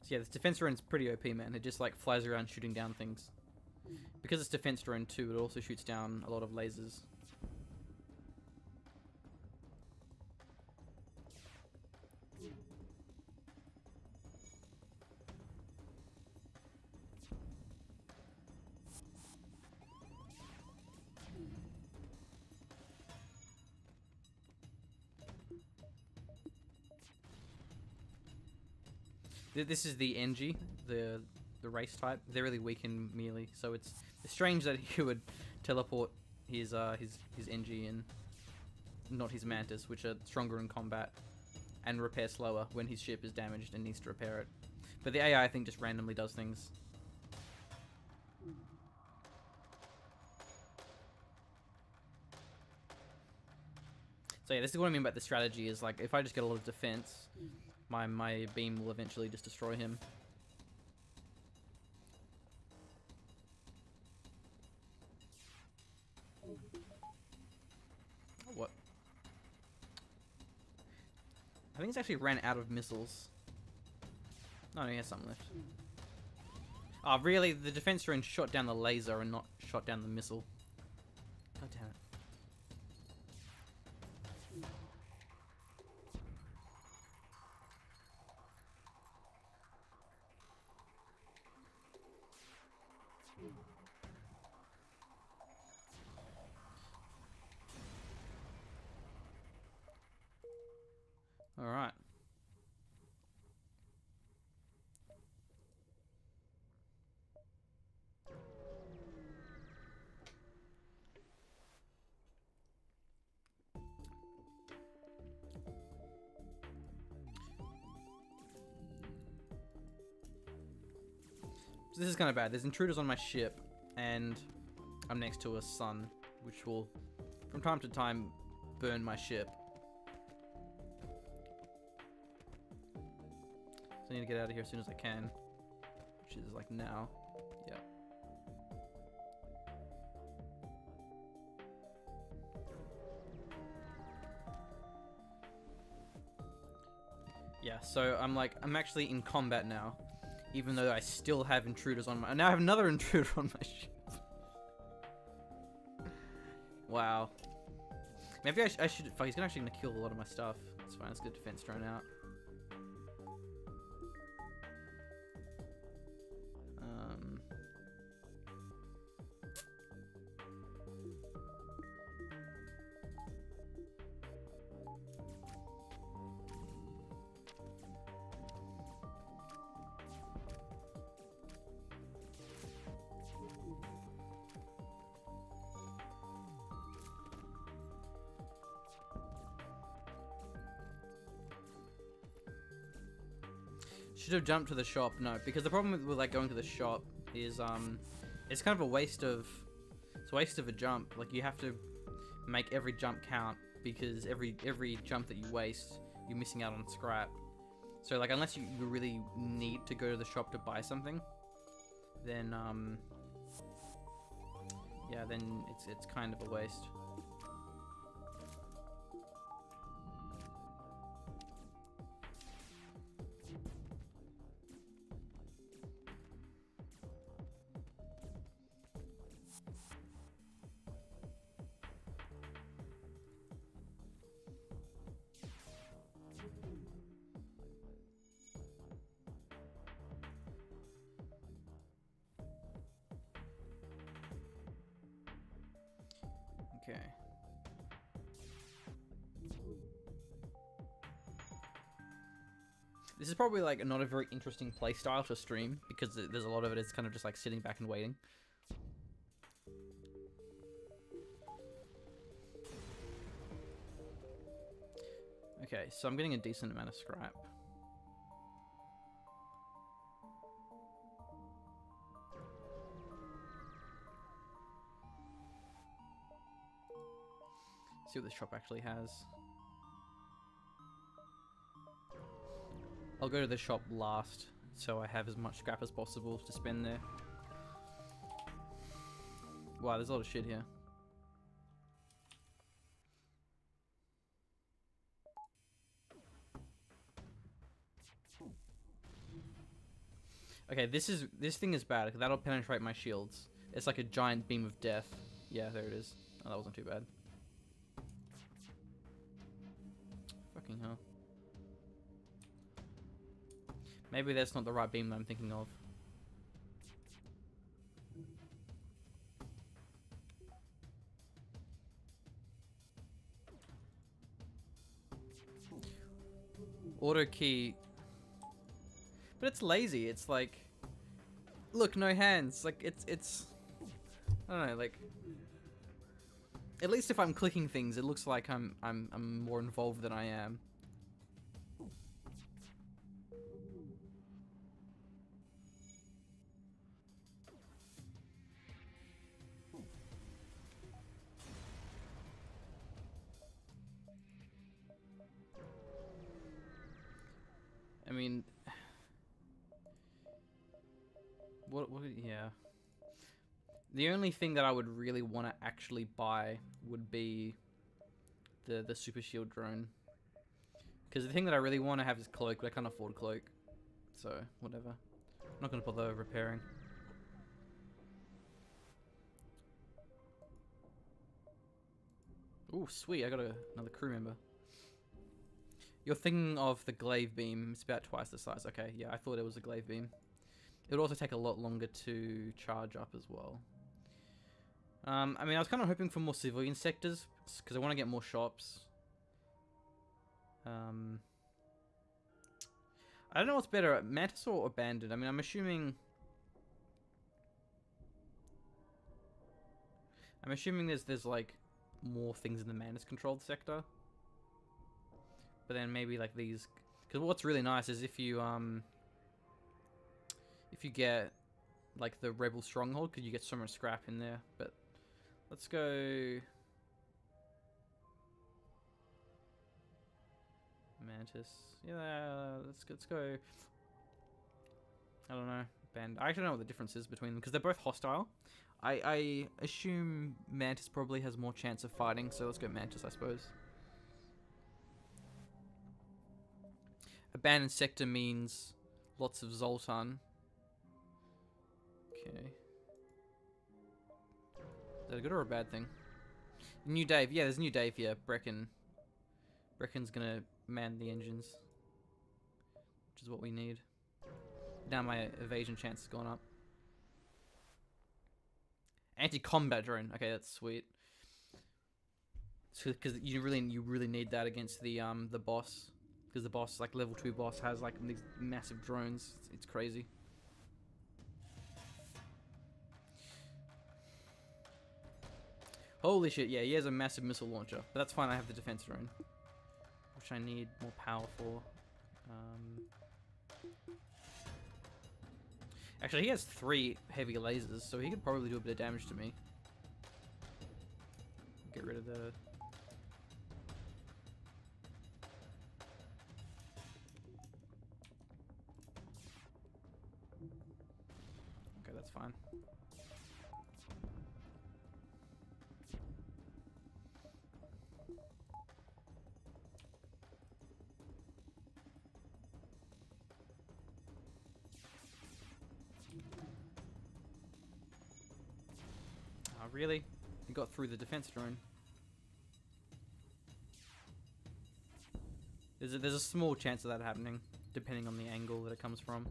So yeah, this defense drone's pretty OP, man. It just like flies around shooting down things. Because it's defense drone too, it also shoots down a lot of lasers. This is the NG, the race type. They're really weak in melee, so it's strange that he would teleport his NG and not his Mantis, which are stronger in combat and repair slower when his ship is damaged and needs to repair it. But the AI, I think, just randomly does things. So yeah, this is what I mean by the strategy is like, if I just get a lot of defense, my beam will eventually just destroy him. What? I think he's actually ran out of missiles. No, he has something left. Oh, really? The defense drone shot down the laser and not shot down the missile. God damn it. All right. So this is kind of bad. There's intruders on my ship, and I'm next to a sun, which will, from time to time, burn my ship. So I need to get out of here as soon as I can, which is like now. Yeah. Yeah, so I'm actually in combat now, even though I still have intruders on my, now I have another intruder on my ship. Wow. Maybe I should, fuck, he's actually gonna kill a lot of my stuff. It's fine, let's get defense drone out. Should have jumped to the shop. No, because the problem with like going to the shop is it's kind of a waste of a jump. Like you have to make every jump count because every jump that you waste, you're missing out on scrap. So like unless you really need to go to the shop to buy something, then yeah, then it's kind of a waste. Okay. This is probably like not a very interesting playstyle to stream because there's a lot of it is kind of just like sitting back and waiting. Okay, so I'm getting a decent amount of scrap. See what this shop actually has. I'll go to the shop last, so I have as much scrap as possible to spend there. Wow, there's a lot of shit here. Okay, this thing is bad, because that'll penetrate my shields. It's like a giant beam of death. Yeah, there it is. Oh, that wasn't too bad. Fucking hell. Maybe that's not the right beam that I'm thinking of. Auto key. But it's lazy. It's like, look, no hands. Like it's I don't know, like at least if I'm clicking things, it looks like I'm more involved than I am. I mean, what, yeah. The only thing that I would really want to actually buy would be the super shield drone. Because the thing that I really want to have is cloak, but I can't afford cloak. So, whatever. I'm not going to bother repairing. Ooh, sweet, I got another crew member. You're thinking of the glaive beam. It's about twice the size. Okay, yeah, I thought it was a glaive beam. It would also take a lot longer to charge up as well. I mean, I was kind of hoping for more civilian sectors, because I want to get more shops. I don't know what's better, Mantis or Abandoned? I mean, I'm assuming there's like more things in the Mantis controlled sector. But then maybe like these, because what's really nice is if you get like the Rebel Stronghold, because you get so much scrap in there. But let's go Mantis. Yeah, let's go. I don't know. Band. I actually don't know what the difference is between them because they're both hostile. I assume Mantis probably has more chance of fighting, so let's go Mantis, I suppose. Abandoned sector means lots of Zoltan. Okay. Is that a good or a bad thing? New Dave. Yeah, there's a new Dave here. Brecken's gonna man the engines. Which is what we need. Now my evasion chance has gone up. Anti-combat drone. Okay, that's sweet. Because you really need that against the boss. Because the boss, like level 2 boss, has like these massive drones. It's crazy. Holy shit, yeah, he has a massive missile launcher. But that's fine, I have the defense drone. Which I need more power for. Actually, he has 3 heavy lasers, so he could probably do a bit of damage to me. Get rid of the... Okay, that's fine. Oh, really? He got through the defense drone. There's a small chance of that happening, depending on the angle that it comes from.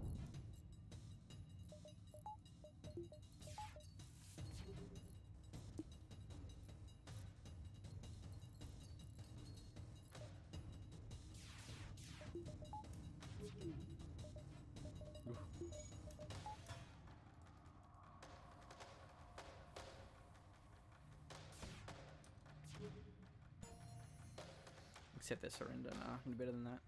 Except their surrender. Nah, I'm better than that.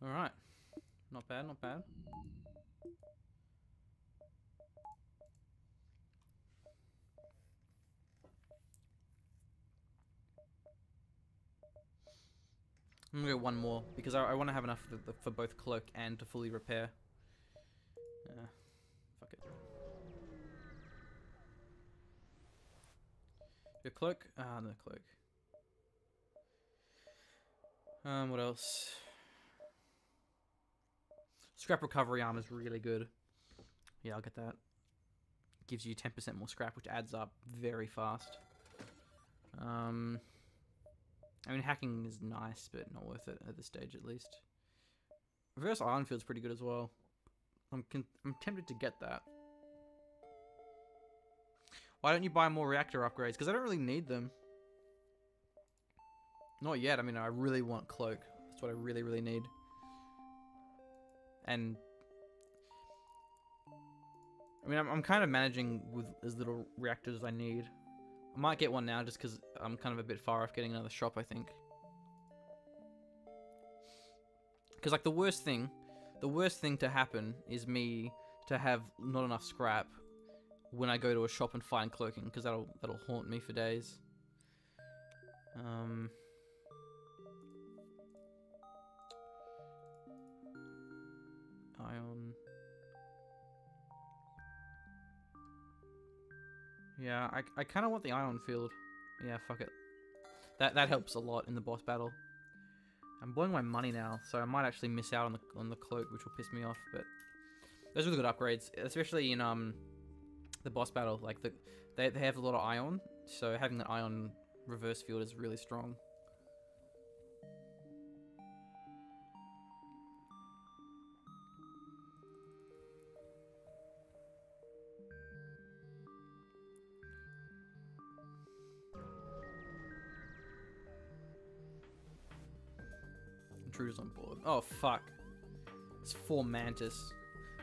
Alright. Not bad, not bad. I'm gonna go one more, because I want to have enough for both cloak and to fully repair. Fuck it. Your cloak? Ah, no cloak. What else? Scrap recovery arm is really good. Yeah, I'll get that. Gives you 10% more scrap, which adds up very fast. I mean, hacking is nice, but not worth it at this stage, at least. Reverse ion field's pretty good as well. I'm tempted to get that. Why don't you buy more reactor upgrades? Because I don't really need them. Not yet. I mean, I really want cloak. That's what I really, really need. And I mean, I'm kind of managing with as little reactors as I need. I might get one now just because I'm kind of a bit far off getting another shop, I think. Because like the worst thing to happen is me to have not enough scrap when I go to a shop and find cloaking, because that'll haunt me for days. Ion. Yeah, I kind of want the ion field. Yeah, fuck it. That helps a lot in the boss battle. I'm blowing my money now, so I might actually miss out on the cloak, which will piss me off. But those are the good upgrades, especially in the boss battle. Like they have a lot of ion, so having the ion reverse field is really strong. Intruders on board. Oh fuck! It's 4 mantis.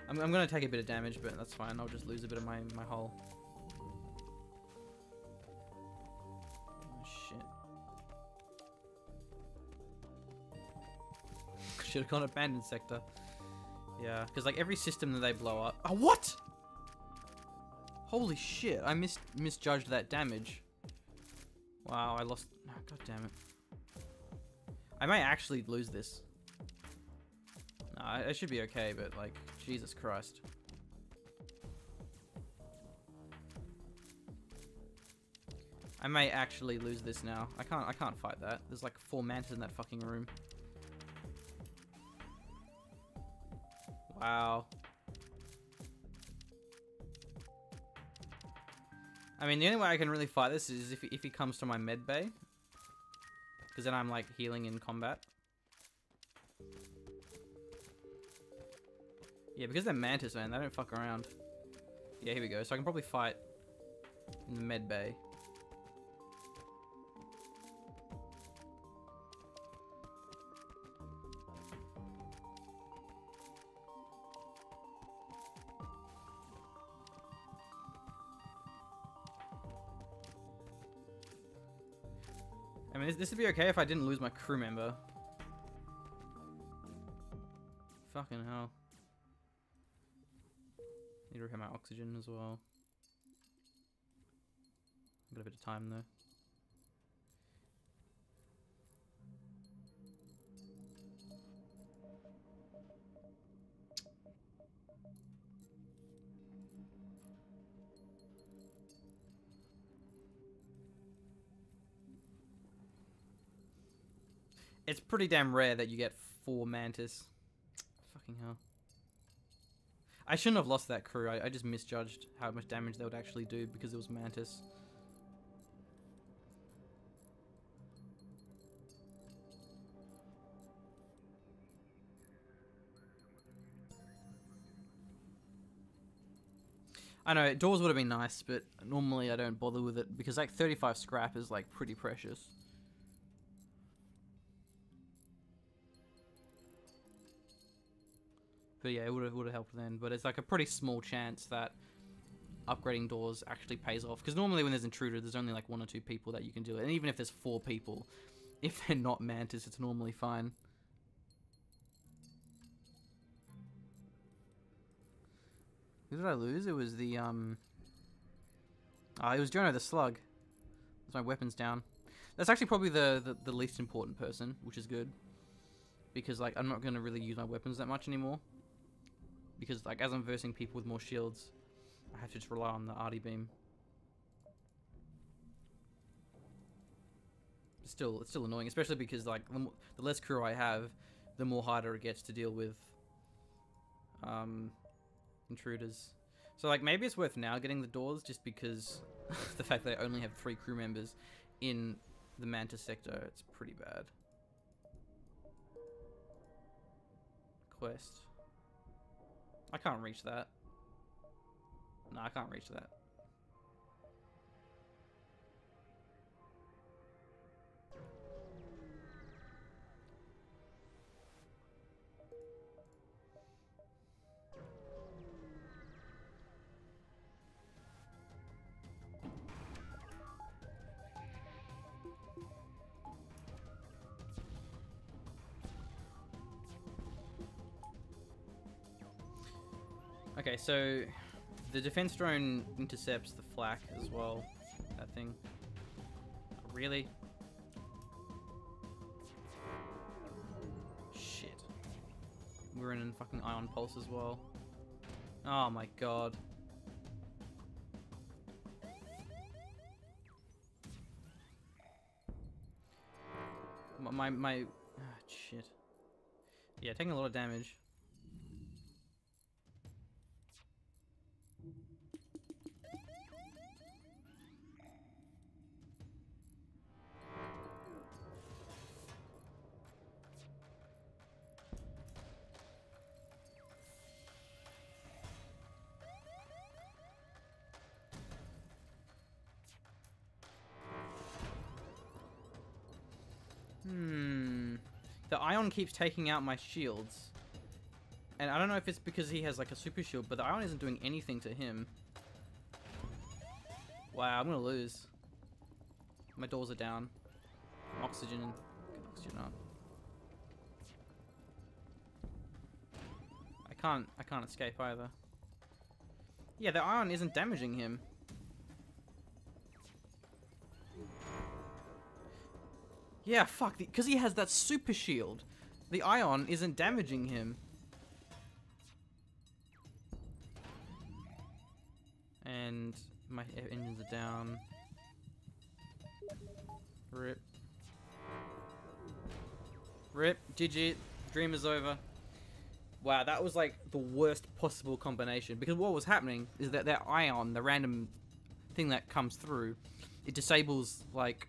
I'm gonna take a bit of damage, but that's fine. I'll just lose a bit of my hull. Oh shit! Should have gone abandoned sector. Yeah, because like every system that they blow up. Oh what? Holy shit! I misjudged that damage. Wow, I lost. Oh, God damn it! I may actually lose this. No, I should be okay, but like, Jesus Christ. I may actually lose this now. I can't fight that. There's like 4 mantas in that fucking room. Wow. I mean, the only way I can really fight this is if he comes to my med bay. Because then I'm like healing in combat. Yeah, because they're mantis, man. They don't fuck around. Yeah, here we go. So I can probably fight in the med bay. I I mean, this would be okay if I didn't lose my crew member. Fucking hell. Need to repair my oxygen as well. Got a bit of time though. It's pretty damn rare that you get 4 mantis. Fucking hell. I shouldn't have lost that crew. I just misjudged how much damage they would actually do because it was mantis. I know, doors would have been nice, but normally I don't bother with it because like 35 scrap is like pretty precious. But yeah, it would have helped then. But it's like a pretty small chance that upgrading doors actually pays off. Because normally when there's intruder, there's only like 1 or 2 people that you can do it. And even if there's 4 people, if they're not mantis, it's normally fine. Who did I lose? It was the, it was Jono the Slug. That's my weapons down. That's actually probably the least important person, which is good. Because, like, I'm not going to really use my weapons that much anymore. Because, like, as I'm versing people with more shields, I have to just rely on the arty beam. It's still annoying, especially because, like, the less crew I have, the more harder it gets to deal with intruders. So, like, maybe it's worth now getting the doors just because the fact that I only have 3 crew members in the Mantis sector, it's pretty bad. Quest. I can't reach that. No, I can't reach that. Okay, so the defense drone intercepts the flak as well. That thing. Really? Shit. We're in a fucking ion pulse as well. Oh my god. My shit. Yeah, taking a lot of damage. The Ion keeps taking out my shields. And I don't know if it's because he has like a super shield, but the Ion isn't doing anything to him. Wow, I'm gonna lose. My doors are down. Oxygen. Get oxygen up. I can't escape either. Yeah, the Ion isn't damaging him. Yeah, fuck, because he has that super shield. The Ion isn't damaging him. And my engines are down. Rip. Rip, GG, dream is over. Wow, that was like the worst possible combination. Because what was happening is that that Ion, the random thing that comes through, it disables like...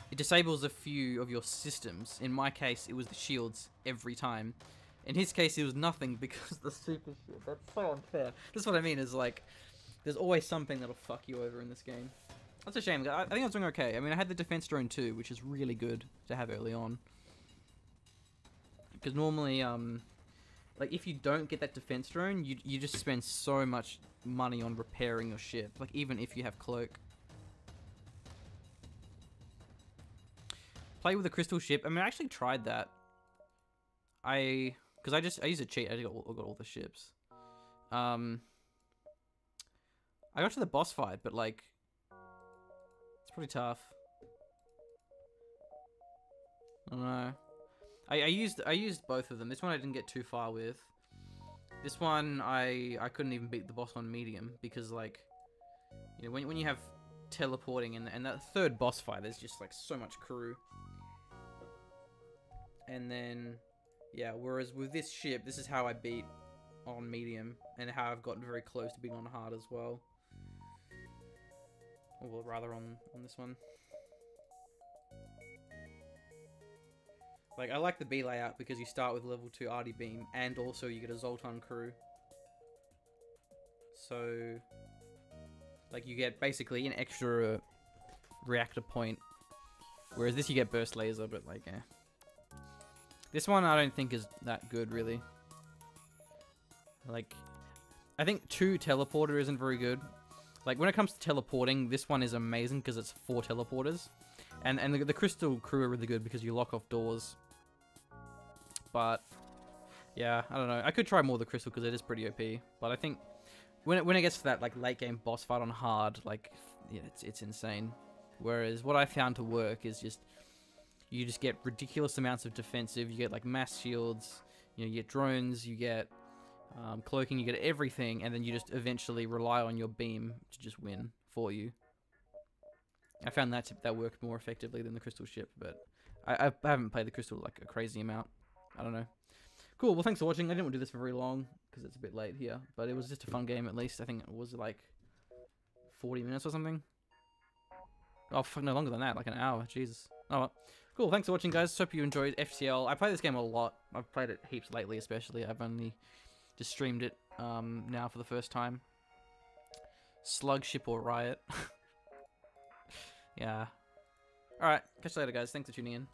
It disables a few of your systems. In my case, it was the shields every time. In his case, it was nothing because the super shield. That's so unfair. That's what I mean is like, there's always something that'll fuck you over in this game. That's a shame. I think I was doing okay. I mean, I had the defense drone too, which is really good to have early on. Because normally, like if you don't get that defense drone, you just spend so much money on repairing your ship. Like even if you have cloak. Play with a crystal ship. I mean, I actually tried that. Because I used a cheat. I got all the ships. I got to the boss fight, but like, it's pretty tough. I don't know. I used both of them. This one I didn't get too far with. This one I couldn't even beat the boss on medium because like, you know, when you have teleporting and that third boss fight, there's just like so much crew. And then, yeah, whereas with this ship, this is how I beat on medium and how I've gotten very close to being on hard as well. Or well, rather on this one. Like, I like the B layout because you start with level 2 Arty Beam and also you get a Zoltan crew. So, like, you get basically an extra reactor point. Whereas this you get burst laser, but like, eh. This one I don't think is that good, really. Like, I think 2 teleporter isn't very good. Like, when it comes to teleporting, this one is amazing because it's 4 teleporters. And the crystal crew are really good because you lock off doors. But, yeah, I don't know. I could try more of the crystal because it is pretty OP. But I think when it gets to that like late game boss fight on hard, like, yeah, it's insane. Whereas what I found to work is just, you just get ridiculous amounts of defensive. You get like mass shields, you know, you get drones, you get cloaking, you get everything, and then you just eventually rely on your beam to just win for you. I found that worked more effectively than the crystal ship, but I haven't played the crystal like a crazy amount. I don't know. Cool, well thanks for watching. I didn't want to do this for very long because it's a bit late here, but it was just a fun game at least. I think it was like 40 minutes or something. Oh, no longer than that, like an hour. Jesus. Oh well. Cool, thanks for watching guys. Hope you enjoyed FTL. I play this game a lot. I've played it heaps lately especially. I've only just streamed it now for the first time. Slug ship or riot. Yeah. Alright, catch you later guys. Thanks for tuning in.